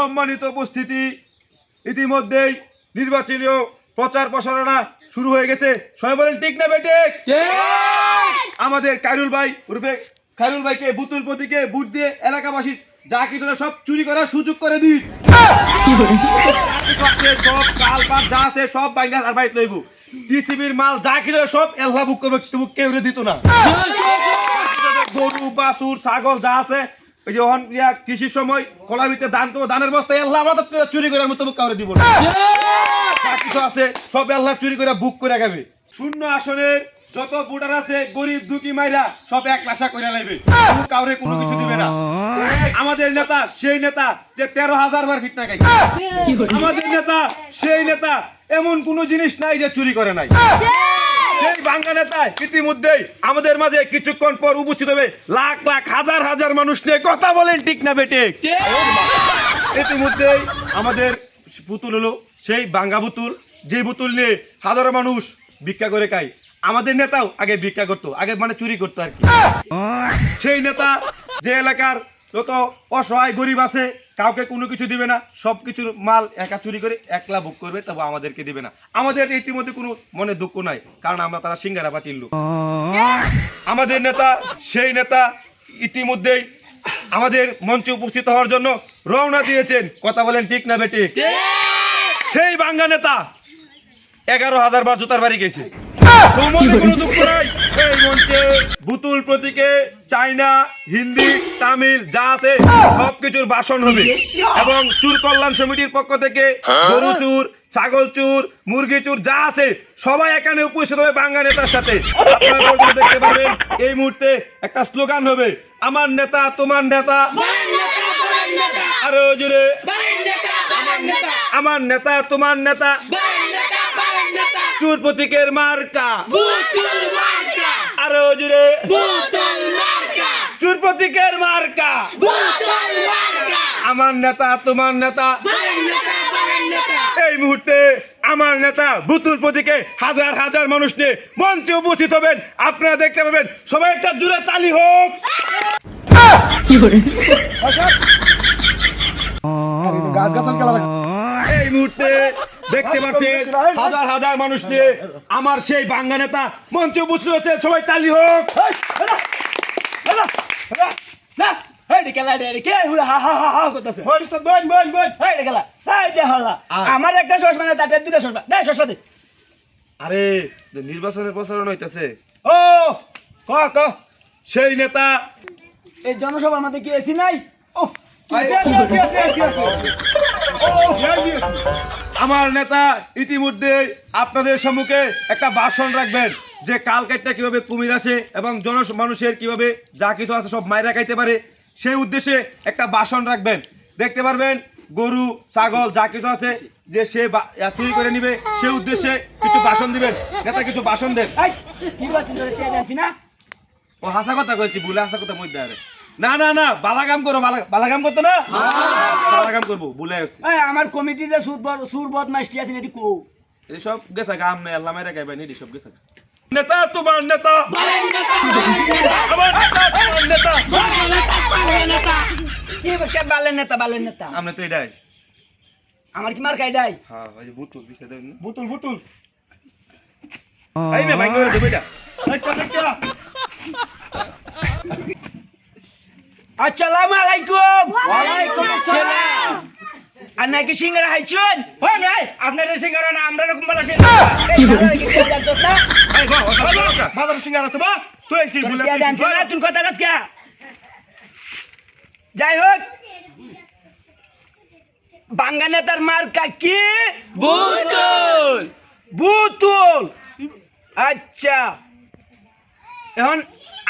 সম্মানিত উপস্থিতি, ইতিমধ্যেই নির্বাচনী প্রচার প্রসারণা শুরু হয়ে গেছে। সবাই বলেন ঠিক না বেটে? আমাদের খায়রুল ভাইকে বুতুল প্রতীকে ভোট দিয়ে এলাকাবাসী যা কিছু সব চুরি করার সুযোগ করে দিই। সব কাল পাট যা আছে সব বাইঙ্গা আর বাইট লইব। টিসিবির মাল যা কিছু সব এলহা বুক করবে, কেউ দিত না। গরু বাছুর ছাগল যা আছে ওই যে কৃষির সময় কলার ভিতরে ধান করবো, ধানের বস্তা এল্লাহ আমরা চুরি করার মতো কাউরে দিব না। যা কিছু আছে সব এল্লাহ চুরি করে বুক করে খাবে। শূন্য আসনের যত ভোটার আছে গরিব দুঃখী মাইরা সব এক লাশা করে লাইবে, কাউরে কোনো কিছু দিবে না। আমাদের নেতা সেই নেতা যে 13,000 বার ফিটনা খাইছে। আমাদের নেতা সেই নেতা এমন কোন জিনিস নাই যে চুরি করে নাই। সেই বাঙ্গা নেতা ইতিমধ্যেই আমাদের মাঝে কিছুক্ষণ পর উপস্থিত হবে। লাখ লাখ হাজার হাজার মানুষ নিয়ে কথা বলেন ঠিক না বেটে? ইতিমধ্যেই আমাদের পুতুল হলো সেই বাঙ্গা পুতুল, যে পুতুল নিয়ে হাজার মানুষ ভিক্ষা করে খায়। আমাদের নেতাও আগে ভিক্ষা করতো, আগে মানে চুরি করতো আর কি। সেই নেতা যে এলাকার যত অসহায় গরিব আছে কাউকে কোনো কিছু দিবে না, সবকিছুর মাল একা চুরি করে একলা ভোগ করবে, তবে আমাদেরকে দিবে না। আমাদের ইতিমধ্যে কোনো মনে দুঃখ নাই, কারণ আমরা তারা সিঙ্গারা পাটির লোক। আমাদের নেতা সেই নেতা ইতিমধ্যেই আমাদের মঞ্চে উপস্থিত হওয়ার জন্য রওনা দিয়েছেন। কথা বলেন ঠিক না বেটে? সেই বাঙ্গা নেতা 11,000 বার জুতার বাড়ি গেছে। এই মঞ্চে বুতুল প্রতীকে চাইনা, হিন্দি, তামিল যা আছে সবকিছুর ভাষণ হবে এবং চুর কল্যাণ সমিতির পক্ষ থেকে গরু চুর, ছাগল চুর, মুরগি চুর যা আছে সবাই এখানে উপস্থিত হবে বাঙ্গা নেতার সাথে। আপনারা দেখতে পাবেন এই মুহূর্তে একটা স্লোগান হবে, আমার নেতা তোমার নেতা, আরো জোরে, আমার নেতা তোমার নেতা, চুর প্রতীকের মার্কা, আরো জোরে, চুর প্রতীকের মার্কা, আমার নেতা তোমার নেতা। এই মুহূর্তে আমার নেতা বুতুল প্রতীকে হাজার হাজার মানুষ নিয়ে মঞ্চে উপস্থিত হবেন। আপনারা দেখতে পাবেন, সবাই একটা জোরে তালি হোক। এই মুহূর্তে দেখতে পাচ্ছেন হাজার হাজার মানুষ নিয়ে আমার সেই বাঙ্গা নেতা মঞ্চে উপস্থিত হচ্ছে। সবাই তালি হোক। আমার একটা সসমান তাতে দুটো সসমান সসমান। আরে নির্বাচনের প্রচারণা হইতেছে। ও ক ক সেই নেতা এই জনসভার মধ্যে কি এসি নাই? আমার নেতা ইতিমধ্যে আপনাদের সম্মুখে একটা ভাষণ রাখবেন যে কালকেরটা কিভাবে কুমির আসে এবং মানুষের কিভাবে যা কিছু আছে সব মাইরা খাইতে পারে, সেই উদ্দেশ্যে একটা ভাষণ রাখবেন। দেখতে পারবেন গরু ছাগল যা কিছু আছে যে সে চুরি করে নিবে, সেই উদ্দেশ্যে কিছু ভাষণ দিবেন। নেতা কিছু ভাষণ দেন। না ও হাসা কথা কইছি, ভুলে হাসা কথা মধ্যে আরে না না না, বালা কাম করো, বালা কাম করতো না, বালা কাম করবো ভুলে আসছি। আমার কমিটি যে সুর বদমাইশটি আছে এটি কো এই সব গেছে গাম নাই, আল্লাহ মেরে গাইবেন এটি সব গেছে। নেতা তোমার নেতা, আমার নেতা তোমার নেতা, কি কে বালের নেতা? বালের নেতা আমরা তো এটাই। আমার কি মার কাইডাই? হ্যাঁ ওই যে বুতুল দিছে দেন, বুতুল বুতুল এই মে ভাই করে দেব এটা। আসসালামু আলাইকুম। ওয়ালাইকুম আসসালাম। আন্না কি সিঙ্গারা হাইছুন? হয় নাই আপনার সিঙ্গারা না আমরা এরকম বলা সিঙ্গারা। এই সিঙ্গারা কি জানতো না? এই গো মাদার সিঙ্গারা তো বা তুই এসি বলে কি জানছ না তুমি কথা কাজকা? যাই হোক বাঙ্গা নেতার মার্কা কি? বুতুল। বুতুল, আচ্ছা এখন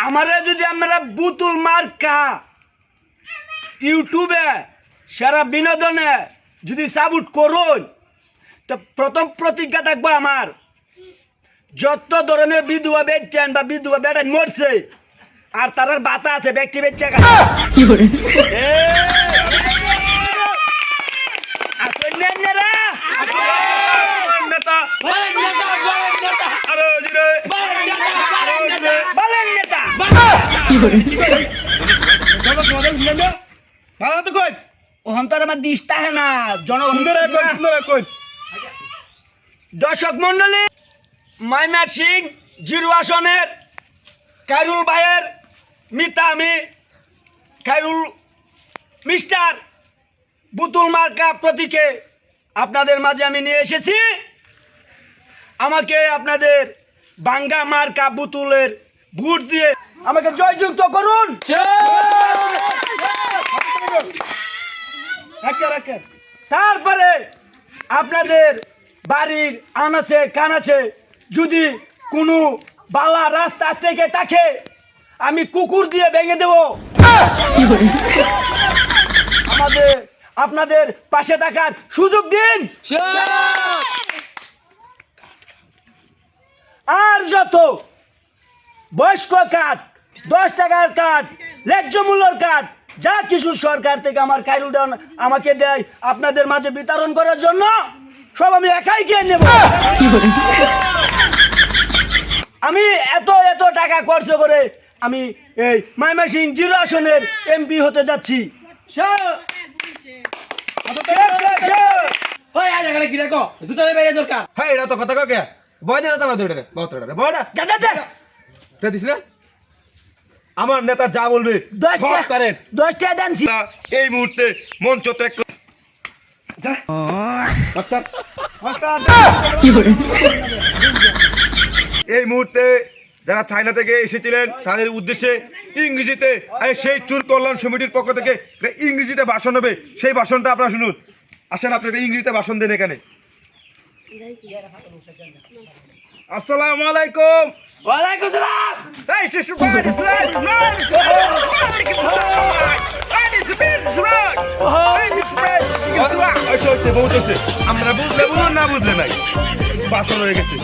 আমরা যদি আমরা বুতুল মার্কা ইউটিউবে সারা বিনোদনে যদি সাপোর্ট করুন, তো প্রথম প্রতিজ্ঞা থাকবো আমার, যত ধরনের বিধবা বেচান বা বিধবা বেটান মরছে আর তার বাতা আছে ব্যক্তি বেচা অহন্তর আমার দিশটা হে না জনগণ সুন্দর কই দর্শক মন্ডলী মাইমার সিং 0 আসনের খায়রুল ভাইয়ের মিতা আমি খায়রুল মিস্টার বুতুল মার্কা প্রতীকে আপনাদের মাঝে আমি নিয়ে এসেছি। আমাকে আপনাদের বাঙ্গা মার্কা বুতুলের ভোট দিয়ে আমাকে জয়যুক্ত করুন। তারপরে আপনাদের বাড়ির আনাচে কানাচে যদি কোনো বালা রাস্তা থেকে থাকে আমি কুকুর দিয়ে ভেঙে দেব। আপনাদের পাশে থাকার সুযোগ দিন। আর যত বয়স্ক কার্ড 10 টাকার কার্ড ন্যায্য মূল্যর কার্ড যা কিছু সরকার থেকে আমার খায়রুল দেওয়ান আমাকে দেয় আপনাদের মাঝে বিতরণ করার জন্য সব আমি একাই গিয়ে নেব। আমি এত টাকা খরচ করে আমি এই ময়মনসিংহ 0 আসনের এমপি হতে যাচ্ছি। হ্যাঁ এটা তো কথা কে বয় দে না তোরে বয় না দিস না আমার নেতা যা বলবে 10 টাকা দেন। এই মুহূর্তে মঞ্চ ত্যাগ করে এই মুহূর্তে যারা চায়না থেকে এসেছিলেন তাদের উদ্দেশ্যে ইংরেজিতে সেই চুর কল্যাণ সমিতির পক্ষ থেকে ইংরেজিতে ভাষণ হবে, সেই ভাষণটা আপনারা শুনুন। আসেন আপনাকে ইংরেজিতে ভাষণ দেন এখানে। আসসালামু আলাইকুম। ওয়ালাইকুম সালাম। Hey, sister, what is that? আমরা বুঝলে বলুন না বুঝলে নাই ভাষণ হয়ে গেছে।